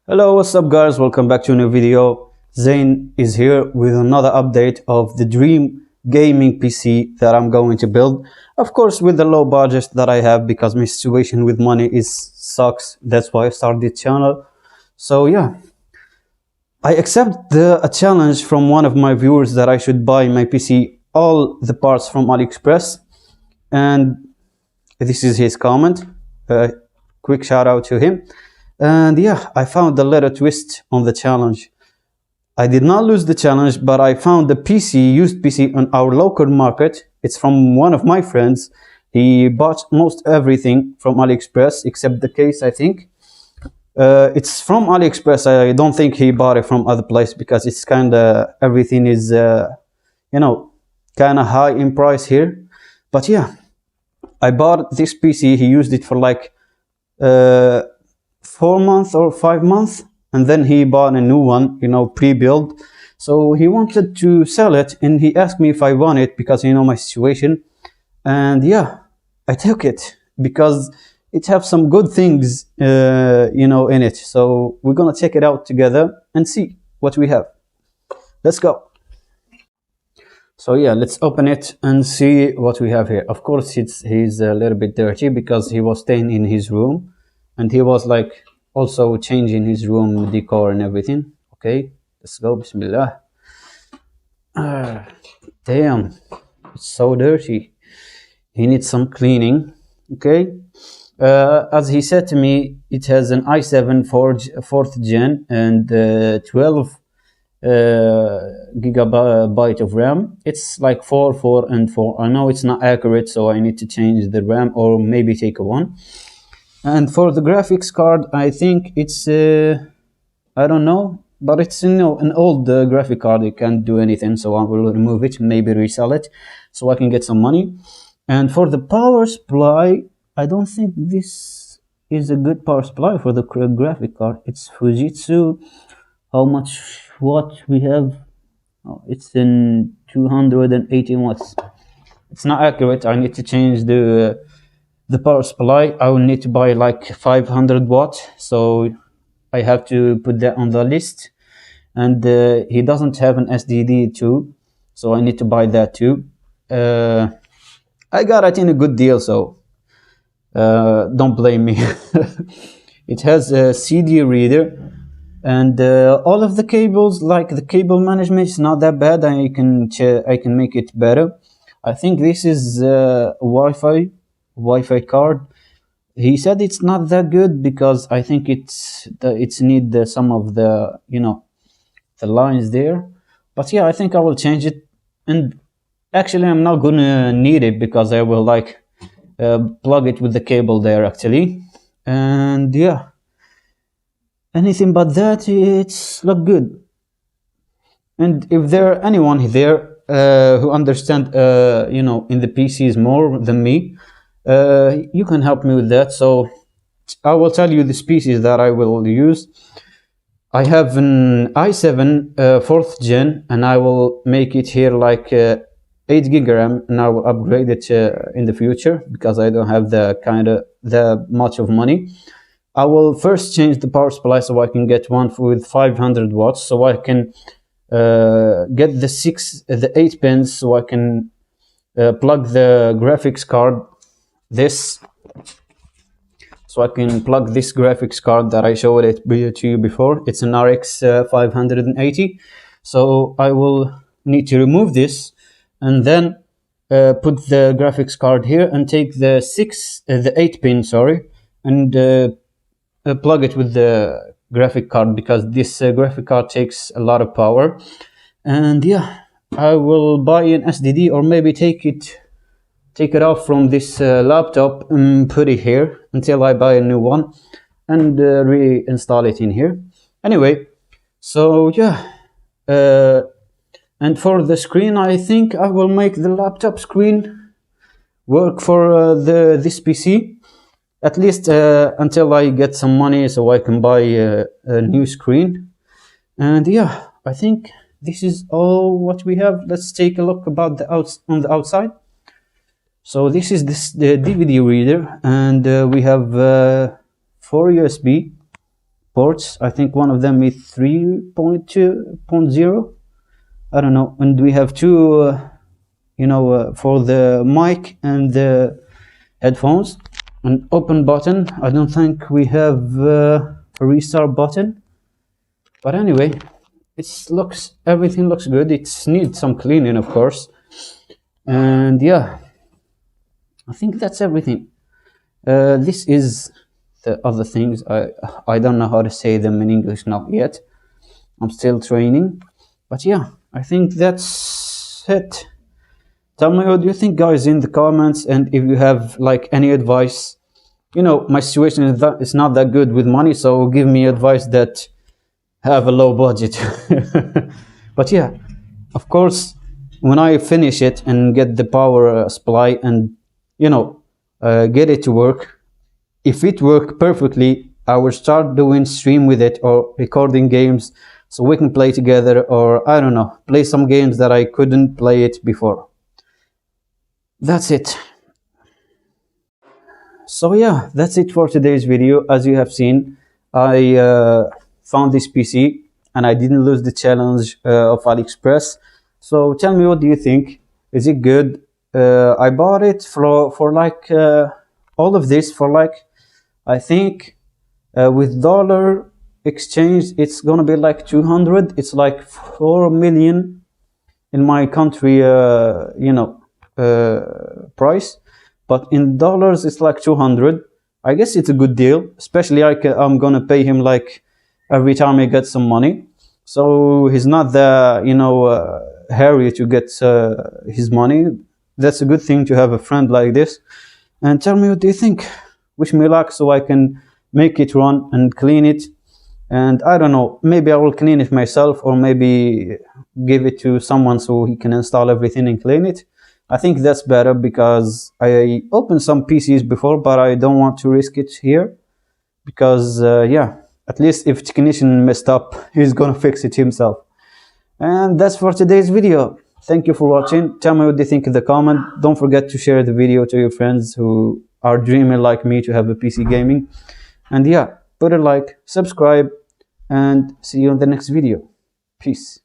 Hello, what's up guys, welcome back to a new video. Zain is here with another update of the dream gaming PC that I'm going to build. Of course with the low budget that I have because my situation with money sucks. That's why I started this channel. So yeah, I accept a challenge from one of my viewers that I should buy my PC all the parts from AliExpress, and this is his comment. Quick shout out to him. And yeah, I found a little twist on the challenge. I did not lose the challenge, but I found the PC, used PC on our local market. It's from one of my friends. He bought most everything from AliExpress except the case, I think. It's from AliExpress. I don't think he bought it from other place because it's kind of, everything is, kind of high in price here. But yeah, I bought this PC. He used it for like 4 months or 5 months, and then he bought a new one, pre-built. So he wanted to sell it, and he asked me if I want it because my situation. And yeah, I took it because it has some good things in it. So we're gonna check it out together and see what we have. Let's go. So yeah, let's open it and see what we have here. Of course he's a little bit dirty because he was staying in his room, and he was like also changing his room decor and everything. Okay, let's go. Bismillah. Damn, it's so dirty. He needs some cleaning. Okay, as he said to me, it has an i7 4th gen and 12 gigabyte of RAM. It's like 4, 4, and 4. I know it's not accurate, so I need to change the RAM or maybe take a one. And for the graphics card, I think it's I don't know, but it's an old graphic card. It can't do anything, so I will remove it, maybe resell it so I can get some money. And for the power supply, I don't think this is a good power supply for the graphic card. It's Fujitsu. How much watt we have? Oh, it's in 218 watts. It's not accurate. I need to change the power supply. I will need to buy like 500 watts, so I have to put that on the list. And he doesn't have an SSD too, so I need to buy that too. I got it in a good deal, so don't blame me. It has a CD reader, and all of the cables, like the cable management, is not that bad. I can make it better. I think this is Wi-Fi card. He said it's not that good because I think it's need some of the the lines there. But yeah, I think I will change it, and actually I'm not gonna need it because I will like plug it with the cable there actually. And yeah, anything but that, it's look good. And if there anyone there who understand in the PCs more than me, you can help me with that. So I will tell you the species that I will use. I have an i7 4th gen, and I will make it here like 8 GB RAM, and I will upgrade it in the future because I don't have the much of money. I will first change the power supply so I can get one with 500 watts, so I can get the 8 pins, so I can plug the graphics card. So I can plug this graphics card that I showed it to you before. It's an RX 580. So I will need to remove this and then put the graphics card here and take the 8 pin, and plug it with the graphic card because this graphic card takes a lot of power. And yeah, I will buy an SSD or maybe take it off from this laptop and put it here until I buy a new one and reinstall it in here. Anyway, so yeah, and for the screen, I think I will make the laptop screen work for this PC, at least until I get some money so I can buy a new screen. And yeah, I think this is all what we have. Let's take a look about on the outside. So this is the DVD reader, and we have 4 USB ports. I think one of them is 3.2.0. I don't know. And we have two, for the mic and the headphones. An open button. I don't think we have a restart button. But anyway, everything looks good. It needs some cleaning, of course. And yeah, I think that's everything. This is the other things. I don't know how to say them in English, not yet. I'm still training. But yeah, I think that's it. Tell me what you think, guys, in the comments, and if you have like any advice. My situation is not that good with money, so give me advice that have a low budget. But yeah, of course, when I finish it and get the power supply and get it to work, if it works perfectly, I will start doing stream with it or recording games so we can play together, or I don't know, play some games that I couldn't play it before. That's it. So yeah, that's it for today's video. As you have seen, I found this PC and I didn't lose the challenge of AliExpress. So tell me, what do you think? Is it good? I bought it for like all of this for like, I think with dollar exchange it's gonna be like 200. It's like 4 million in my country price, but in dollars it's like 200. I guess it's a good deal, especially I'm gonna pay him like every time I get some money, so he's not the hurry to get his money. That's a good thing to have a friend like this. And tell me, what do you think? Wish me luck so I can make it run and clean it. And I don't know, maybe I will clean it myself, or maybe give it to someone so he can install everything and clean it. I think that's better, because I opened some PCs before, but I don't want to risk it here, because yeah, at least if technician messed up, he's gonna fix it himself. And that's for today's video. Thank you for watching. Tell me what you think in the comment. Don't forget to share the video to your friends who are dreaming like me to have a PC gaming. And yeah, put a like, subscribe, and see you in the next video. Peace.